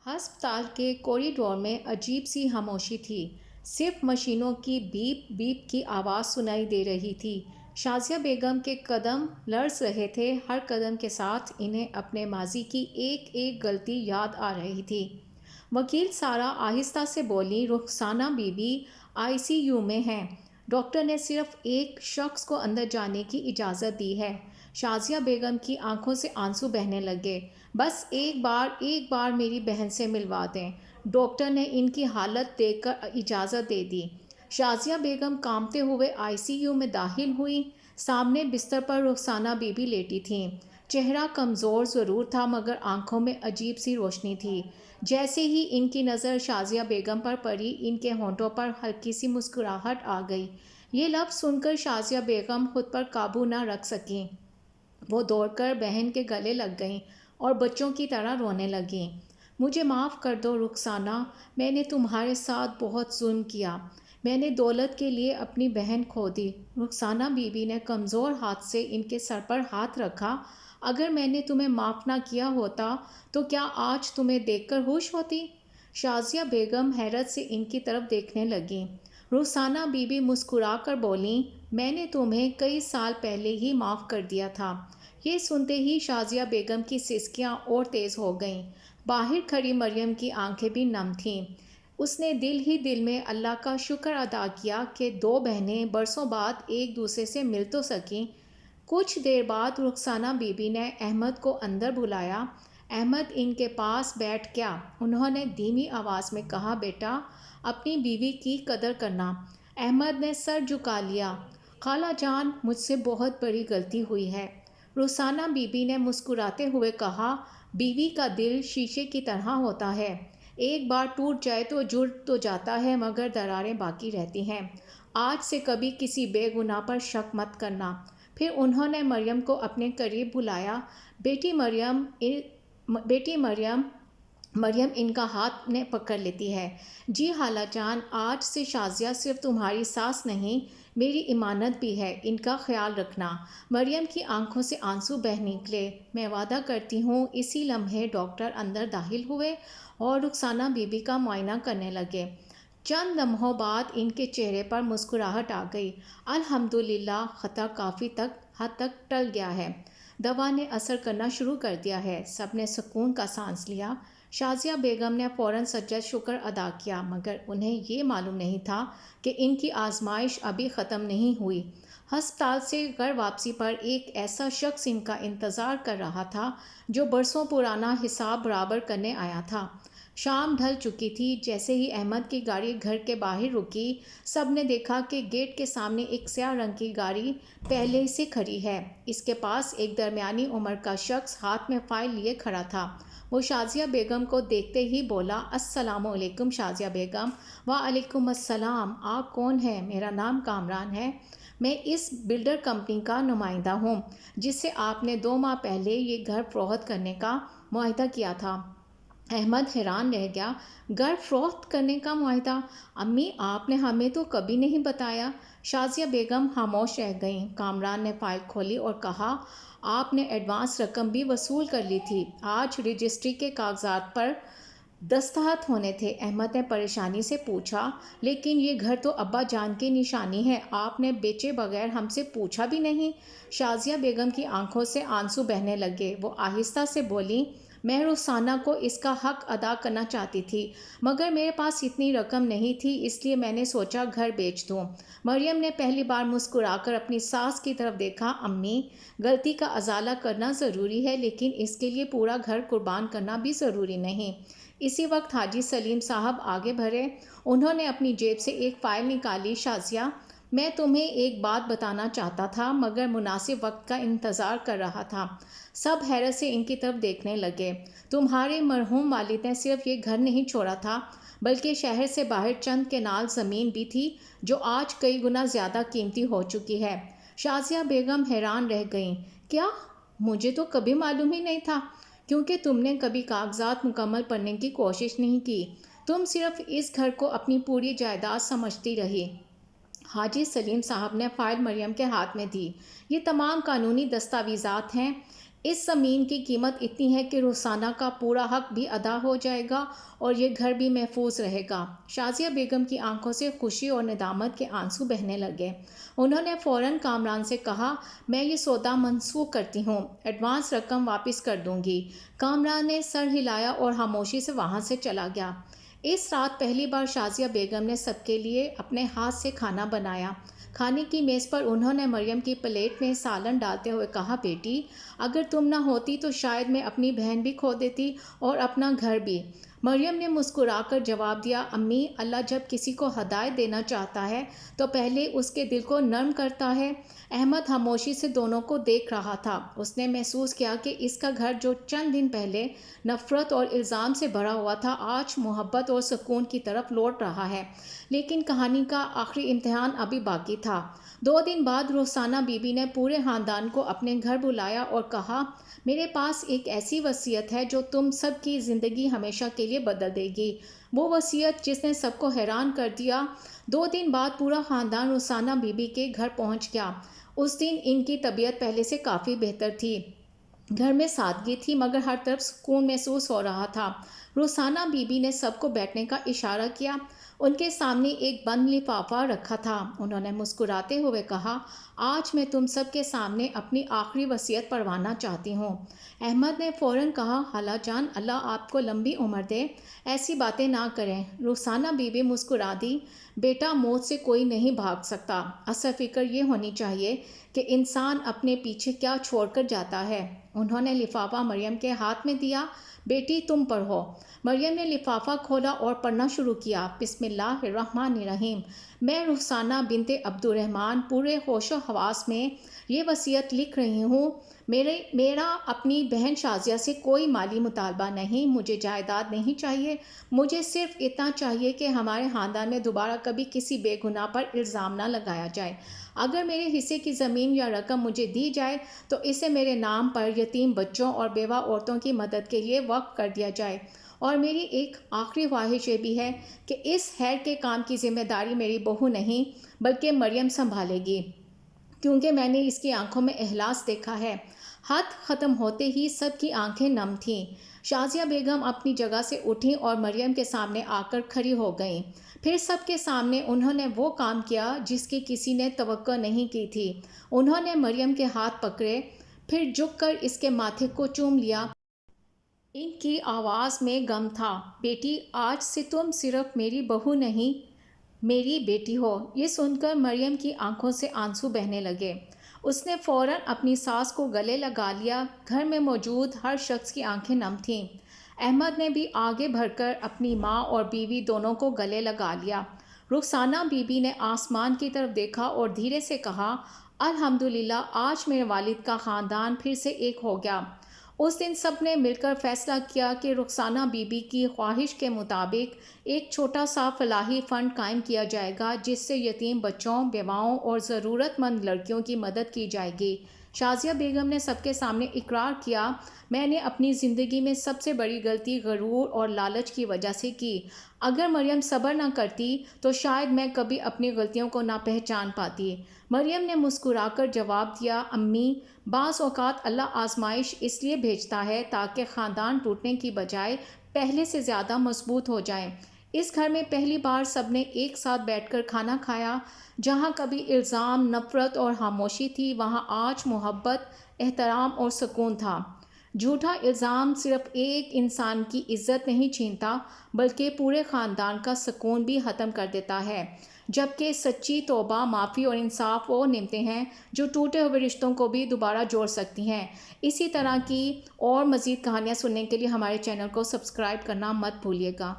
ہسپتال کے کوریڈور میں عجیب سی خاموشی تھی۔ صرف مشینوں کی بیپ بیپ کی آواز سنائی دے رہی تھی۔ شازیہ بیگم کے قدم لرز رہے تھے، ہر قدم کے ساتھ انہیں اپنے ماضی کی ایک ایک غلطی یاد آ رہی تھی۔ وکیل سارا آہستہ سے بولی، Rukhsana Bibi I C U میں ہیں۔ ڈاکٹر نے صرف ایک شخص کو اندر جانے کی اجازت دی ہے۔ شازیہ بیگم کی آنکھوں سے آنسو بہنے لگے۔ بس ایک بار میری بہن سے ملوا دیں۔ ڈاکٹر نے ان کی حالت دیکھ کر اجازت دے دی۔ شازیہ بیگم کانپتے ہوئے آئی سی یو میں داخل ہوئیں۔ سامنے بستر پر رخسانہ بی بی لیٹی تھیں۔ چہرہ کمزور ضرور تھا مگر آنکھوں میں عجیب سی روشنی تھی۔ جیسے ہی ان کی نظر شازیہ بیگم پر پڑی، ان کے ہونٹوں پر ہلکی سی مسکراہٹ آ گئی۔ یہ لفظ سن کر شازیہ بیگم خود پر قابو نہ رکھ سکیں۔ وہ دوڑ کر بہن کے گلے لگ گئیں اور بچوں کی طرح رونے لگیں۔ مجھے معاف کر دو رخسانہ، میں نے تمہارے ساتھ بہت ظلم کیا۔ میں نے دولت کے لیے اپنی بہن کھو دی۔ رخسانہ بی بی نے کمزور ہاتھ سے ان کے سر پر ہاتھ رکھا۔ اگر میں نے تمہیں معاف نہ کیا ہوتا تو کیا آج تمہیں دیکھ کر ہوش ہوتی؟ شازیہ بیگم حیرت سے ان کی طرف دیکھنے لگیں۔ رخسانہ بی بی مسکرا کر بولیں، میں نے تمہیں کئی سال پہلے ہی معاف کر دیا تھا۔ یہ سنتے ہی شازیہ بیگم کی سسکیاں اور تیز ہو گئیں۔ باہر کھڑی مریم کی آنکھیں بھی نم تھیں۔ اس نے دل ہی دل میں اللہ کا شکر ادا کیا کہ دو بہنیں برسوں بعد ایک دوسرے سے مل تو سکیں۔ کچھ دیر بعد رخسانہ بی بی نے احمد کو اندر بلایا۔ احمد ان کے پاس بیٹھ گیا۔ انہوں نے دھیمی آواز میں کہا، بیٹا اپنی بیوی کی قدر کرنا۔ احمد نے سر جھکا لیا۔ خالہ جان، مجھ سے بہت بڑی غلطی ہوئی ہے۔ رخسانہ بی بی نے مسکراتے ہوئے کہا، بیوی کا دل شیشے کی طرح ہوتا ہے، ایک بار ٹوٹ جائے تو جڑ تو جاتا ہے مگر دراریں باقی رہتی ہیں۔ آج سے کبھی کسی بے گناہ پر شک مت کرنا۔ پھر انہوں نے مریم کو اپنے قریب بلایا۔ بیٹی مریم ان کا ہاتھ نے پکڑ لیتی ہے۔ جی خالہ جان، آج سے شازیہ صرف تمہاری ساس نہیں، میری امانت بھی ہے، ان کا خیال رکھنا۔ مریم کی آنکھوں سے آنسو بہہ نکلے۔ میں وعدہ کرتی ہوں۔ اسی لمحے ڈاکٹر اندر داخل ہوئے اور رخسانہ بی بی کا معائنہ کرنے لگے۔ چند لمحوں بعد ان کے چہرے پر مسکراہٹ آ گئی۔ الحمدللہ، خطرہ کافی حد تک ٹل گیا ہے۔ دوا نے اثر کرنا شروع کر دیا ہے۔ سب نے سکون کا سانس لیا۔ شازیہ بیگم نے فوراً سجدہ شکر ادا کیا مگر انہیں یہ معلوم نہیں تھا کہ ان کی آزمائش ابھی ختم نہیں ہوئی۔ ہسپتال سے گھر واپسی پر ایک ایسا شخص ان کا انتظار کر رہا تھا جو برسوں پرانا حساب برابر کرنے آیا تھا۔ شام ڈھل چکی تھی۔ جیسے ہی احمد کی گاڑی گھر کے باہر رکی، سب نے دیکھا کہ گیٹ کے سامنے ایک سیاہ رنگ کی گاڑی پہلے سے کھڑی ہے۔ اس کے پاس ایک درمیانی عمر کا شخص ہاتھ میں فائل لیے کھڑا تھا۔ وہ شازیہ بیگم کو دیکھتے ہی بولا، السلام علیکم شازیہ بیگم۔ وعلیکم السلام، آپ کون ہیں؟ میرا نام کامران ہے۔ میں اس بلڈر کمپنی کا نمائندہ ہوں جس سے آپ نے 2 ماہ پہلے یہ گھر فروخت کرنے کا معاہدہ کیا تھا۔ احمد حیران رہ گیا، گھر فروخت کرنے کا معاہدہ؟ امی، آپ نے ہمیں تو کبھی نہیں بتایا۔ شازیہ بیگم خاموش رہ گئیں۔ کامران نے فائل کھولی اور کہا، آپ نے ایڈوانس رقم بھی وصول کر لی تھی، آج رجسٹری کے کاغذات پر دستخط ہونے تھے۔ احمد نے پریشانی سے پوچھا، لیکن یہ گھر تو ابا جان کی نشانی ہے، آپ نے بیچے بغیر ہم سے پوچھا بھی نہیں۔ شازیہ بیگم کی آنکھوں سے آنسو بہنے لگے۔ وہ آہستہ سے بولیں، میں رخسانہ کو اس کا حق ادا کرنا چاہتی تھی مگر میرے پاس اتنی رقم نہیں تھی، اس لیے میں نے سوچا گھر بیچ دوں۔ مریم نے پہلی بار مسکرا کر اپنی ساس کی طرف دیکھا، امی، غلطی کا ازالہ کرنا ضروری ہے لیکن اس کے لیے پورا گھر قربان کرنا بھی ضروری نہیں۔ اسی وقت حاجی سلیم صاحب آگے بڑھے۔ انہوں نے اپنی جیب سے ایک فائل نکالی۔ شازیہ، میں تمہیں ایک بات بتانا چاہتا تھا مگر مناسب وقت کا انتظار کر رہا تھا۔ سب حیرت سے ان کی طرف دیکھنے لگے۔ تمہارے مرحوم والد نے صرف یہ گھر نہیں چھوڑا تھا بلکہ شہر سے باہر چند کنال زمین بھی تھی جو آج کئی گنا زیادہ قیمتی ہو چکی ہے۔ شازیہ بیگم حیران رہ گئیں، کیا؟ مجھے تو کبھی معلوم ہی نہیں تھا، کیونکہ تم نے کبھی کاغذات مکمل پڑھنے کی کوشش نہیں کی، تم صرف اس گھر کو اپنی پوری جائیداد سمجھتی رہی۔ حاجی سلیم صاحب نے فائل مریم کے ہاتھ میں دی۔ یہ تمام قانونی دستاویزات ہیں، اس زمین کی قیمت اتنی ہے کہ رخسانہ کا پورا حق بھی ادا ہو جائے گا اور یہ گھر بھی محفوظ رہے گا۔ شازیہ بیگم کی آنکھوں سے خوشی اور ندامت کے آنسو بہنے لگے۔ انہوں نے فوراً کامران سے کہا، میں یہ سودا منسوخ کرتی ہوں، ایڈوانس رقم واپس کر دوں گی۔ کامران نے سر ہلایا اور خاموشی سے وہاں سے چلا گیا۔ اس رات پہلی بار شازیہ بیگم نے سب کے لیے اپنے ہاتھ سے کھانا بنایا۔ کھانے کی میز پر انہوں نے مریم کی پلیٹ میں سالن ڈالتے ہوئے کہا، بیٹی، اگر تم نہ ہوتی تو شاید میں اپنی بہن بھی کھو دیتی اور اپنا گھر بھی۔ مریم نے مسکرا کر جواب دیا، امی، اللہ جب کسی کو ہدایت دینا چاہتا ہے تو پہلے اس کے دل کو نرم کرتا ہے۔ احمد خاموشی سے دونوں کو دیکھ رہا تھا۔ اس نے محسوس کیا کہ اس کا گھر جو چند دن پہلے نفرت اور الزام سے بھرا ہوا تھا، آج محبت اور سکون کی طرف لوٹ رہا ہے۔ لیکن کہانی کا آخری امتحان ابھی باقی تھا۔ 2 دن بعد رخسانہ بی بی نے پورے خاندان کو اپنے گھر بلایا اور کہا، میرے پاس ایک ایسی وصیت ہے جو تم سب کی زندگی ہمیشہ کے لیے بدل دے گی۔ وہ وصیت جس نے سب کو حیران کر دیا۔ 2 دن بعد پورا خاندان رخسانہ بی بی کے گھر پہنچ گیا۔ اس دن ان کی طبیعت پہلے سے کافی بہتر تھی۔ گھر میں سادگی تھی مگر ہر طرف سکون محسوس ہو رہا تھا۔ رخسانہ بی بی نے سب کو بیٹھنے کا اشارہ کیا۔ ان کے سامنے ایک بند لفافہ رکھا تھا۔ انہوں نے مسکراتے ہوئے کہا، آج میں تم سب کے سامنے اپنی آخری وصیت پڑھوانا چاہتی ہوں۔ احمد نے فوراً کہا، خالہ جان، اللہ آپ کو لمبی عمر دے، ایسی باتیں نہ کریں۔ رخسانہ بی بی مسکرا دی، بیٹا، موت سے کوئی نہیں بھاگ سکتا، اصل فکر یہ ہونی چاہیے کہ انسان اپنے پیچھے کیا چھوڑ کر جاتا ہے۔ انہوں نے لفافہ مریم کے ہاتھ میں دیا، بیٹی، تم پڑھو۔ مریم نے لفافہ کھولا اور پڑھنا شروع کیا، بسم اللہ الرحمن الرحیم۔ میں رخسانہ بنت عبد الرحمن پورے ہوش و حواس میں یہ وصیت لکھ رہی ہوں، میرا اپنی بہن شازیہ سے کوئی مالی مطالبہ نہیں، مجھے جائیداد نہیں چاہیے، مجھے صرف اتنا چاہیے کہ ہمارے خاندان میں دوبارہ کبھی کسی بے گناہ پر الزام نہ لگایا جائے۔ اگر میرے حصے کی زمین یا رقم مجھے دی جائے تو اسے میرے نام پر یتیم بچوں اور بیوہ عورتوں کی مدد کے لیے وقف کر دیا جائے۔ اور میری ایک آخری خواہش یہ بھی ہے کہ اس خیر کے کام کی ذمہ داری میری بہو نہیں بلکہ مریم سنبھالے گی، کیونکہ میں نے اس کی آنکھوں میں اخلاص دیکھا ہے۔ خط ختم ہوتے ہی سب کی آنکھیں نم تھیں۔ شازیہ بیگم اپنی جگہ سے اٹھیں اور مریم کے سامنے آ کر کھڑی ہو گئیں۔ پھر سب کے سامنے انہوں نے وہ کام کیا جس کی کسی نے توقع نہیں کی تھی۔ انہوں نے مریم کے ہاتھ پکڑے، پھر جھک کر اس کے ماتھے کو چوم لیا۔ ان کی آواز میں غم تھا، بیٹی، آج سے تم صرف میری بہو نہیں، میری بیٹی ہو۔ یہ سن کر مریم کی آنکھوں سے آنسو بہنے لگے۔ اس نے فوراً اپنی ساس کو گلے لگا لیا۔ گھر میں موجود ہر شخص کی آنکھیں نم تھیں۔ احمد نے بھی آگے بڑھ کر اپنی ماں اور بیوی دونوں کو گلے لگا لیا۔ رخسانہ بی بی نے آسمان کی طرف دیکھا اور دھیرے سے کہا، الحمدللہ، آج میرے والد کا خاندان پھر سے ایک ہو گیا۔ اس دن سب نے مل کر فیصلہ کیا کہ رخسانہ بی بی کی خواہش کے مطابق ایک چھوٹا سا فلاحی فنڈ قائم کیا جائے گا جس سے یتیم بچوں، بیواؤں اور ضرورت مند لڑکیوں کی مدد کی جائے گی۔ شازیہ بیگم نے سب کے سامنے اقرار کیا، میں نے اپنی زندگی میں سب سے بڑی غلطی غرور اور لالچ کی وجہ سے کی۔ اگر مریم صبر نہ کرتی تو شاید میں کبھی اپنی غلطیوں کو نہ پہچان پاتی۔ مریم نے مسکرا کر جواب دیا، امی، بعض اوقات اللہ آزمائش اس لیے بھیجتا ہے تاکہ خاندان ٹوٹنے کی بجائے پہلے سے زیادہ مضبوط ہو جائے۔ اس گھر میں پہلی بار سب نے ایک ساتھ بیٹھ کر کھانا کھایا۔ جہاں کبھی الزام، نفرت اور خاموشی تھی، وہاں آج محبت، احترام اور سکون تھا۔ جھوٹا الزام صرف ایک انسان کی عزت نہیں چھینتا بلکہ پورے خاندان کا سکون بھی ختم کر دیتا ہے، جبکہ سچی توبہ، معافی اور انصاف وہ نعمتیں ہیں جو ٹوٹے ہوئے رشتوں کو بھی دوبارہ جوڑ سکتی ہیں۔ اسی طرح کی اور مزید کہانیاں سننے کے لیے ہمارے چینل کو سبسکرائب کرنا مت بھولیے گا۔